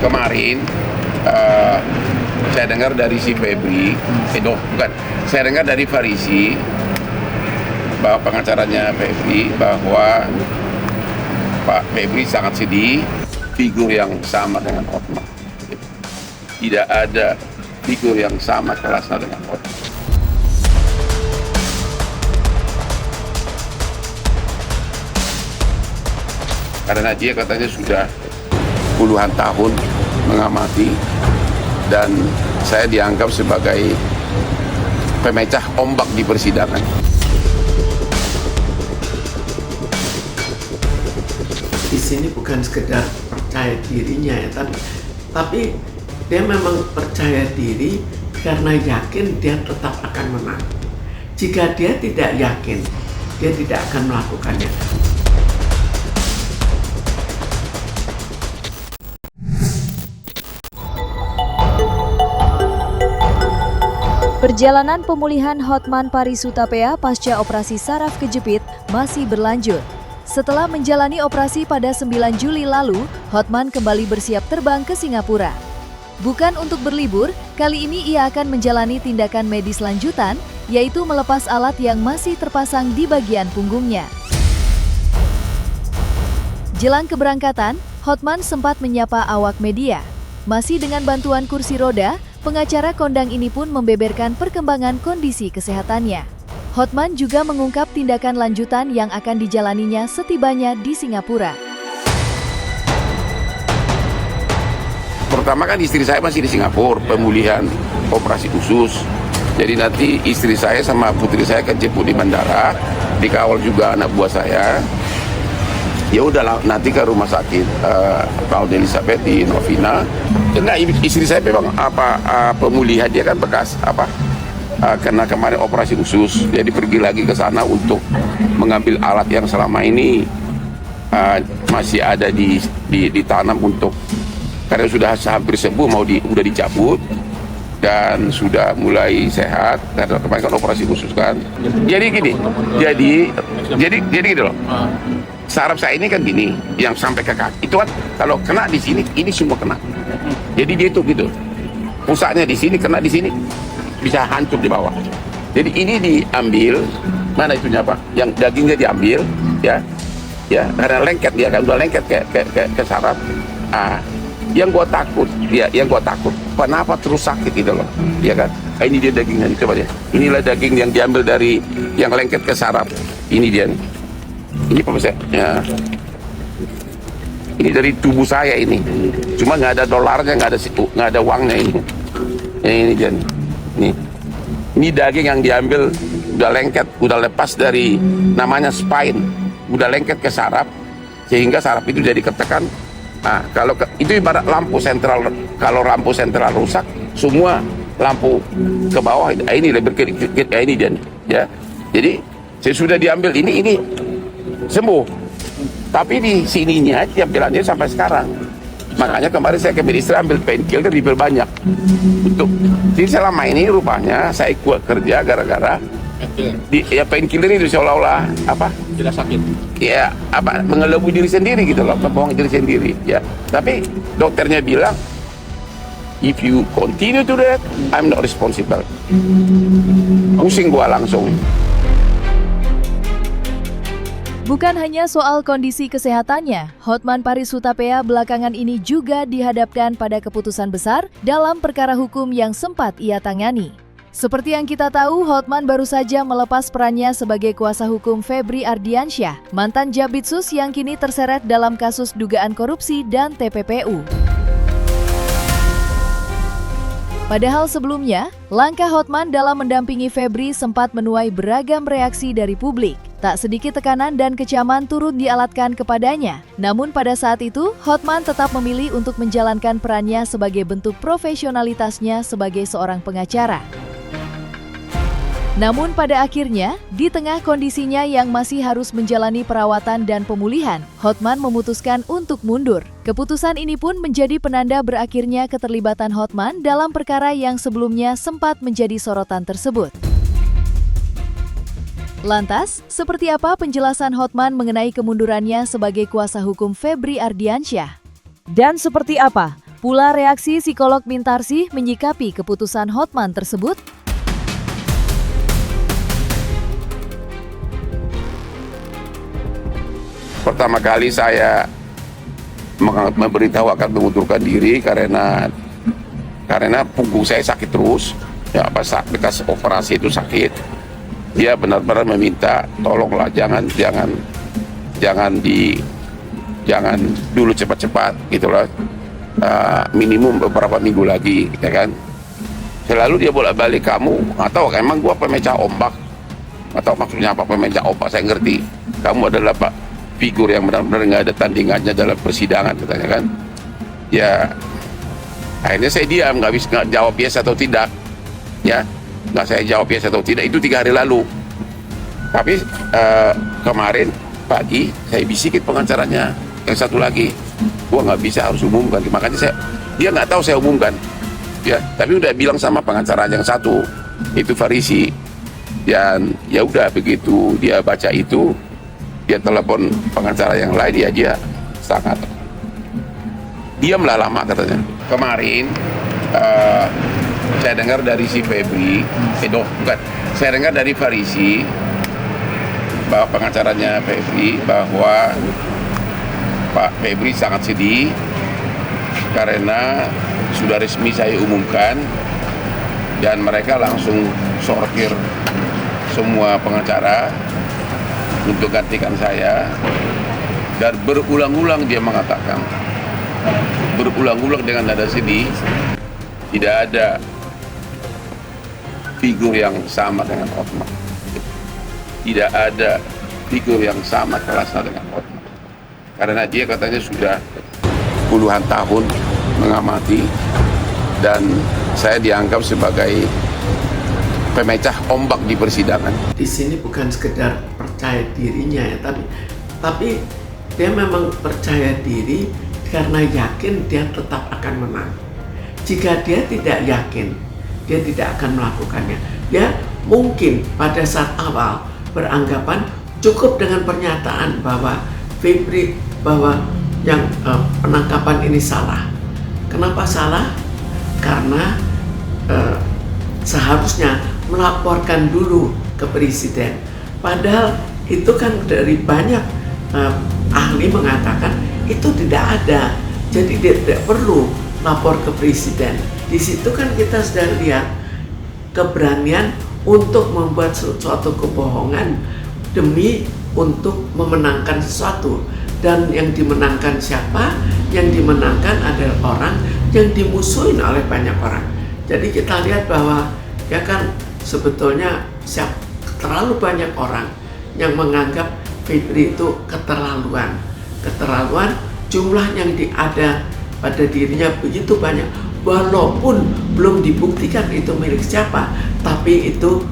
Kemarin saya dengar dari si Febri, saya dengar dari Farisi, bahwa pengacaranya Febri, bahwa Pak Febri sangat sedih, figur yang sama dengan Hotman. Tidak ada figur yang sama kelasnya dengan Hotman. Karena dia katanya sudah puluhan tahun mengamati, dan saya dianggap sebagai pemecah ombak di persidangan. Di sini bukan sekedar percaya dirinya ya, tapi dia memang percaya diri karena yakin dia tetap akan menang. Jika dia tidak yakin, dia tidak akan melakukannya. Perjalanan pemulihan Hotman Paris Hutapea pasca operasi saraf kejepit masih berlanjut. Setelah menjalani operasi pada 9 Juli lalu, Hotman kembali bersiap terbang ke Singapura. Bukan untuk berlibur, kali ini ia akan menjalani tindakan medis lanjutan, yaitu melepas alat yang masih terpasang di bagian punggungnya. Jelang keberangkatan, Hotman sempat menyapa awak media. Masih dengan bantuan kursi roda, pengacara kondang ini pun membeberkan perkembangan kondisi kesehatannya. Hotman juga mengungkap tindakan lanjutan yang akan dijalaninya setibanya di Singapura. Pertama kan istri saya masih di Singapura, pemulihan operasi khusus. Jadi nanti istri saya sama putri saya akan jemput di bandara, dikawal juga anak buah saya. Ya udahlah, nanti ke rumah sakit Paul Elizabeth di Novena. Enggak, istri saya memang pemulihan, dia kan bekas karena kemarin operasi khusus, jadi pergi lagi ke sana untuk mengambil alat yang selama ini masih ada ditanam untuk, karena sudah hampir sembuh, udah dicabut dan sudah mulai sehat karena kemarin kan operasi khusus kan. Jadi gini, jadi gitu loh. Saraf saya ini kan gini, yang sampai ke kaki itu kan kalau kena di sini, ini semua kena. Jadi dia itu gitu, pusatnya di sini, kena di sini, bisa hancur di bawah. Jadi ini diambil, mana itunya Pak? Yang dagingnya diambil, ya, karena lengket dia kan, udah lengket ke saraf. Yang gua takut, kenapa terus sakit gitu loh, ya kan? Ini dia dagingnya, coba dia. Inilah daging yang diambil dari yang lengket ke saraf. Ini dia nih. Ini pemirsa, ya. Ini dari tubuh saya ini, cuma nggak ada dolarnya, nggak ada uangnya ini. Ini dia nih. Ini daging yang diambil udah lengket, udah lepas dari namanya spine, udah lengket ke saraf, sehingga saraf itu jadi ketekan. Nah, itu ibarat lampu sentral, kalau lampu sentral rusak, semua lampu ke bawah ini lebih berkedip-kedip, ini dia, ya. Jadi saya sudah diambil ini sembuh, tapi di sininya diambilannya sampai sekarang. Makanya kemarin saya ke medis ambil painkiller diperbanyak untuk. Jadi selama ini rupanya saya kuat kerja gara-gara painkiller itu seolah-olah tidak sakit. Ya mengelabui diri sendiri gitu loh, membohongi diri sendiri ya. Tapi dokternya bilang, if you continue to that, I'm not responsible. Pusing gua langsung. Bukan hanya soal kondisi kesehatannya, Hotman Paris Hutapea belakangan ini juga dihadapkan pada keputusan besar dalam perkara hukum yang sempat ia tangani. Seperti yang kita tahu, Hotman baru saja melepas perannya sebagai kuasa hukum Febri Ardiansyah, mantan Jabitsus yang kini terseret dalam kasus dugaan korupsi dan TPPU. Padahal sebelumnya, langkah Hotman dalam mendampingi Febri sempat menuai beragam reaksi dari publik. Tak sedikit tekanan dan kecaman turut dialatkan kepadanya. Namun pada saat itu, Hotman tetap memilih untuk menjalankan perannya sebagai bentuk profesionalitasnya sebagai seorang pengacara. Namun pada akhirnya, di tengah kondisinya yang masih harus menjalani perawatan dan pemulihan, Hotman memutuskan untuk mundur. Keputusan ini pun menjadi penanda berakhirnya keterlibatan Hotman dalam perkara yang sebelumnya sempat menjadi sorotan tersebut. Lantas, seperti apa penjelasan Hotman mengenai kemundurannya sebagai kuasa hukum Febri Ardiansyah? Dan seperti apa Pula reaksi psikolog Mintarsih menyikapi keputusan Hotman tersebut? Pertama kali saya memberitahu akan mengundurkan diri karena punggung saya sakit terus. Ya, pas bekas operasi itu sakit. Dia benar-benar meminta tolonglah jangan dulu cepat-cepat gitulah. Minimum beberapa minggu lagi, ya kan. Selalu dia bolak-balik, kamu atau emang gua pemecah ombak, atau maksudnya apa pemecah ombak, saya ngerti. Kamu adalah pak figur yang benar-benar nggak ada tandingannya dalam persidangan, katanya kan. Ya akhirnya saya diam, nggak bisa jawab yes atau tidak, ya nggak saya jawab yes atau tidak itu 3 hari lalu. Tapi kemarin pagi saya bisikin pengacaranya yang satu lagi, gua nggak bisa, harus umumkan. Makanya dia nggak tahu saya umumkan, ya. Tapi udah bilang sama pengacara yang satu, itu Farisi. Dan ya udah begitu dia baca itu, dia telepon pengacara yang lain, dia sangat diamlah lama katanya. Kemarin saya dengar dari si Febri, saya dengar dari Farisi bahwa pengacaranya Febri bahwa Pak Febri sangat sedih karena sudah resmi saya umumkan dan mereka langsung sortir semua pengacara untuk gantikan saya. Dan berulang-ulang dia mengatakan, berulang-ulang dengan nada sedih, tidak ada figur yang sama dengan Hotman. Tidak ada figur yang sama kelasnya dengan Hotman. Karena dia katanya sudah puluhan tahun mengamati dan saya dianggap sebagai pemecah ombak di persidangan. Di sini bukan sekedar percaya dirinya ya, tapi dia memang percaya diri karena yakin dia tetap akan menang. Jika dia tidak yakin, dia tidak akan melakukannya. Dia mungkin pada saat awal beranggapan cukup dengan pernyataan bahwa Febri, bahwa yang penangkapan ini salah. Kenapa salah? Karena seharusnya melaporkan dulu ke presiden. Padahal itu kan dari banyak ahli mengatakan itu tidak ada. Jadi dia tidak perlu lapor ke presiden. Di situ kan kita sudah lihat keberanian untuk membuat suatu kebohongan demi untuk memenangkan sesuatu. Dan yang dimenangkan siapa? Yang dimenangkan adalah orang yang dimusuhin oleh banyak orang. Jadi kita lihat bahwa ya kan sebetulnya terlalu banyak orang yang menganggap Febri itu keterlaluan. Keterlaluan, jumlah yang ada pada dirinya begitu banyak. Walaupun belum dibuktikan itu milik siapa, tapi itu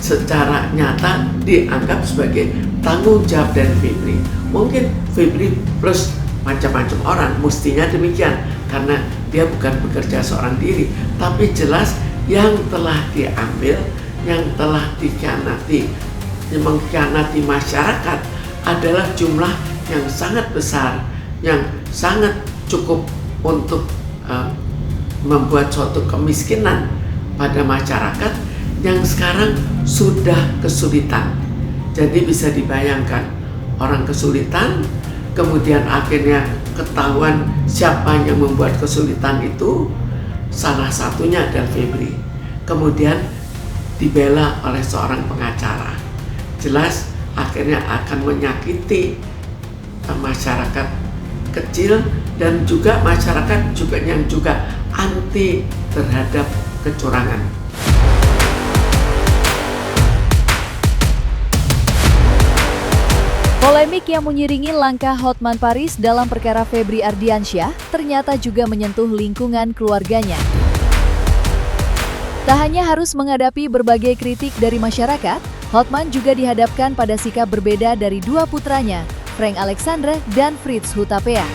secara nyata dianggap sebagai tanggung jawab dari Febri. Mungkin Febri plus macam-macam orang, mestinya demikian karena dia bukan bekerja seorang diri, tapi jelas yang telah diambil, yang telah dikhianati, yang mengkhianati masyarakat adalah jumlah yang sangat besar, yang sangat cukup untuk membuat suatu kemiskinan pada masyarakat yang sekarang sudah kesulitan. Jadi bisa dibayangkan orang kesulitan, kemudian akhirnya ketahuan siapa yang membuat kesulitan itu, salah satunya adalah Febri. Kemudian dibela oleh seorang pengacara. Jelas akhirnya akan menyakiti masyarakat kecil dan juga masyarakat yang juga anti terhadap kecurangan. Polemik yang menyiringi langkah Hotman Paris dalam perkara Febri Ardiansyah ternyata juga menyentuh lingkungan keluarganya. Tak hanya harus menghadapi berbagai kritik dari masyarakat, Hotman juga dihadapkan pada sikap berbeda dari dua putranya, Frank Alexandre dan Fritz Hutapea.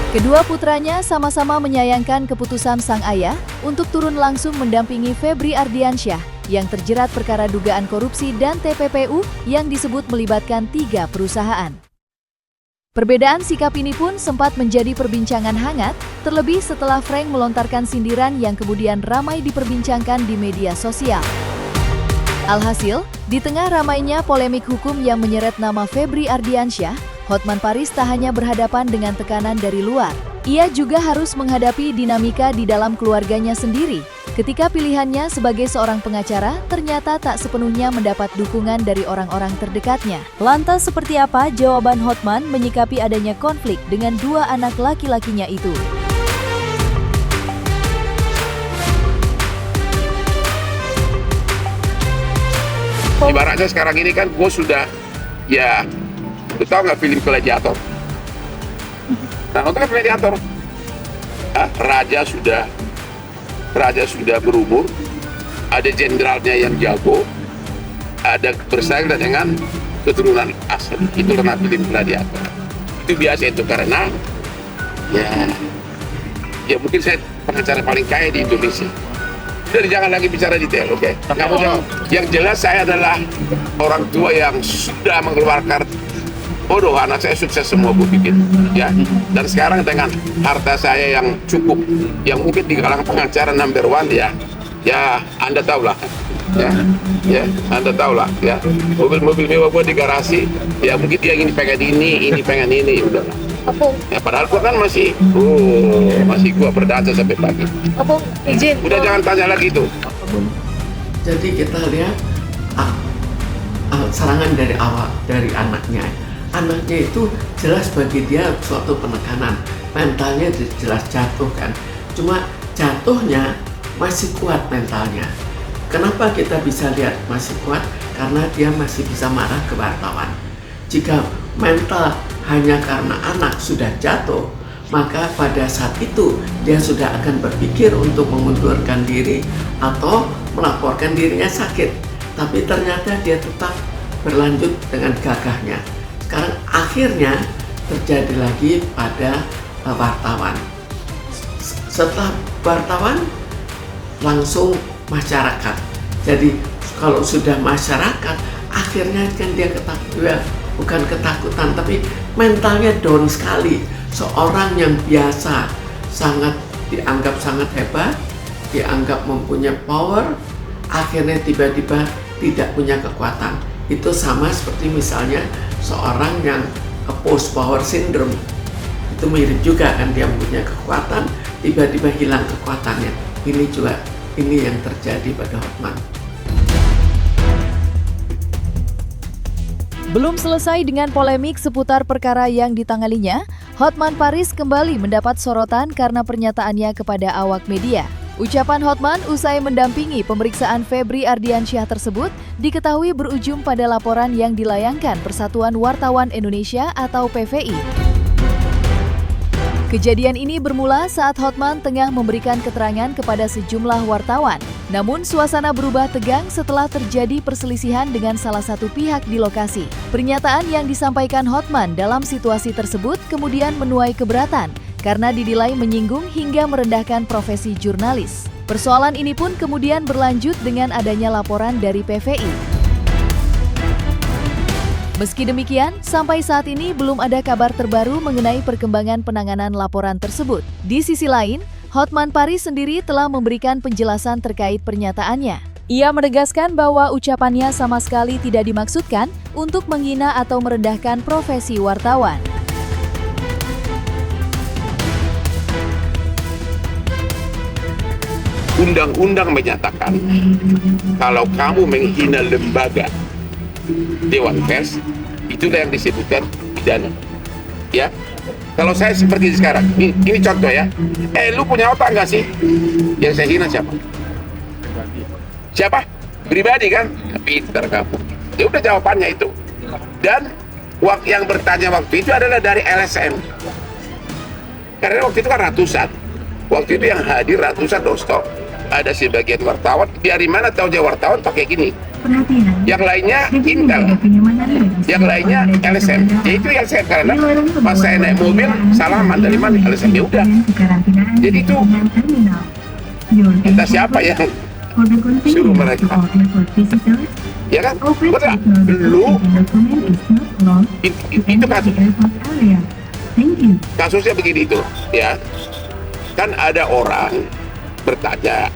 Kedua putranya sama-sama menyayangkan keputusan sang ayah untuk turun langsung mendampingi Febri Ardiansyah yang terjerat perkara dugaan korupsi dan TPPU yang disebut melibatkan 3 perusahaan. Perbedaan sikap ini pun sempat menjadi perbincangan hangat, terlebih setelah Frank melontarkan sindiran yang kemudian ramai diperbincangkan di media sosial. Alhasil, di tengah ramainya polemik hukum yang menyeret nama Febri Ardiansyah, Hotman Paris tak hanya berhadapan dengan tekanan dari luar. Ia juga harus menghadapi dinamika di dalam keluarganya sendiri, ketika pilihannya sebagai seorang pengacara ternyata tak sepenuhnya mendapat dukungan dari orang-orang terdekatnya. Lantas seperti apa jawaban Hotman menyikapi adanya konflik dengan dua anak laki-lakinya itu? Ibaratnya sekarang ini kan gue sudah, ya, lu tau nggak film Gladiator? Nah, nonton Gladiator, raja sudah berumur, ada jenderalnya yang jago, ada bersaing dengan keturunan asli. Itu karena film Gladiator. Itu biasa itu karena ya mungkin saya pengacara paling kaya di Indonesia. Jadi jangan lagi bicara detail, oke? Kamu jangan. Yang jelas saya adalah orang tua yang sudah mengeluarkan, bodoh, anak saya sukses semua gue bikin, ya. Dan sekarang dengan harta saya yang cukup, yang mungkin di kalangan pengacara number one, ya Anda tahulah, ya Anda tahulah, ya. Mobil mewah gue di garasi, ya mungkin dia ingin pengen ini, udahlah. Ya padahal gua kan masih gua berdansa sampai pagi. Izin. Udah jangan tanya lagi itu. Jadi kita lihat serangan dari awal dari anaknya. Anaknya itu jelas bagi dia suatu penekanan, mentalnya jelas jatuh kan. Cuma jatuhnya masih kuat mentalnya. Kenapa kita bisa lihat masih kuat? Karena dia masih bisa marah ke wartawan. Jika mental hanya karena anak sudah jatuh, maka pada saat itu dia sudah akan berpikir untuk mengundurkan diri atau melaporkan dirinya sakit. Tapi ternyata dia tetap berlanjut dengan gagahnya. Sekarang akhirnya terjadi lagi pada wartawan. Setelah wartawan, langsung masyarakat. Jadi kalau sudah masyarakat, akhirnya kan dia bukan ketakutan, tapi mentalnya down sekali. Seorang yang biasa dianggap sangat hebat, dianggap mempunyai power, akhirnya tiba-tiba tidak punya kekuatan. Itu sama seperti misalnya seorang yang post power syndrome. Itu mirip juga kan, dia punya kekuatan, tiba-tiba hilang kekuatannya. Ini yang terjadi pada Hotman. Belum selesai dengan polemik seputar perkara yang ditanganinya, Hotman Paris kembali mendapat sorotan karena pernyataannya kepada awak media. Ucapan Hotman usai mendampingi pemeriksaan Febri Ardiansyah tersebut diketahui berujung pada laporan yang dilayangkan Persatuan Wartawan Indonesia atau PVI. Kejadian ini bermula saat Hotman tengah memberikan keterangan kepada sejumlah wartawan. Namun suasana berubah tegang setelah terjadi perselisihan dengan salah satu pihak di lokasi. Pernyataan yang disampaikan Hotman dalam situasi tersebut kemudian menuai keberatan karena dinilai menyinggung hingga merendahkan profesi jurnalis. Persoalan ini pun kemudian berlanjut dengan adanya laporan dari PVI. Meski demikian, sampai saat ini belum ada kabar terbaru mengenai perkembangan penanganan laporan tersebut. Di sisi lain, Hotman Paris sendiri telah memberikan penjelasan terkait pernyataannya. Ia menegaskan bahwa ucapannya sama sekali tidak dimaksudkan untuk menghina atau merendahkan profesi wartawan. Undang-undang menyatakan kalau kamu menghina lembaga Dewan Pers, itulah yang disebutkan pidana. Ya, kalau saya seperti sekarang, ini contoh ya. Lu punya otak nggak sih? Yang saya hina siapa? Siapa? Pribadi kan? Pintar kamu. Ya udah jawabannya itu. Dan yang bertanya waktu itu adalah dari LSM. Karena waktu itu kan ratusan. Waktu itu yang hadir ratusan dostok. Ada sebagian wartawan. Dari mana tahu dia wartawan pakai gini? Yang lainnya Intel, yang lainnya LSM. Ya itu LSM karena pas saya naik mobil salaman dari mana LSM, ya udah. Jadi itu entah siapa yang For the Suruh convenience mereka. to all airport visitors, Ya kan? Operator Betul. acknowledges Lu the document is not lost to itu enter kasus the airport area. Thank you. kasusnya begini tuh, ya. Kan ada orang bertanya,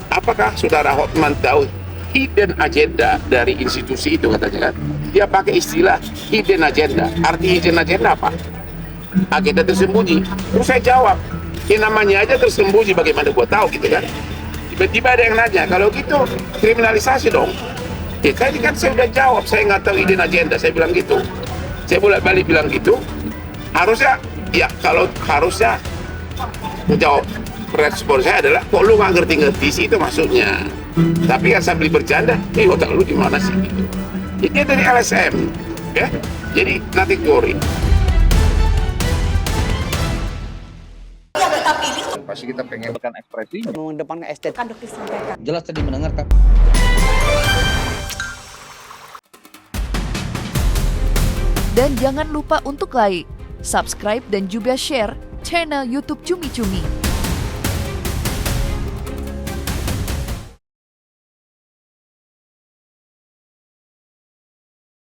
apakah saudara Hotman tahu hidden agenda dari institusi itu, katanya kan? Dia pakai istilah hidden agenda. Arti hidden agenda apa? Agenda tersembunyi. Terus saya jawab, ya namanya aja tersembunyi, bagaimana gua tahu gitu kan? Tiba-tiba ada yang nanya, kalau gitu kriminalisasi dong. Ya tadi kan saya udah jawab, saya nggak tahu hidden agenda, saya bilang gitu. Saya bolak-balik bilang gitu. Harusnya, ya kalau harusnya menjawab, respon saya adalah, kok lu nggak ngerti-ngerti sih itu maksudnya. Tapi kan sambil bercanda, otak lu di mana sih gitu. Ini dari LSM, ya. Jadi nanti Polri. Pasti kita pengen ekspresinya. mengedepankan estetika. Jelas tadi mendengarkan. Dan jangan lupa untuk like, subscribe dan juga share channel YouTube Cumi Cumi.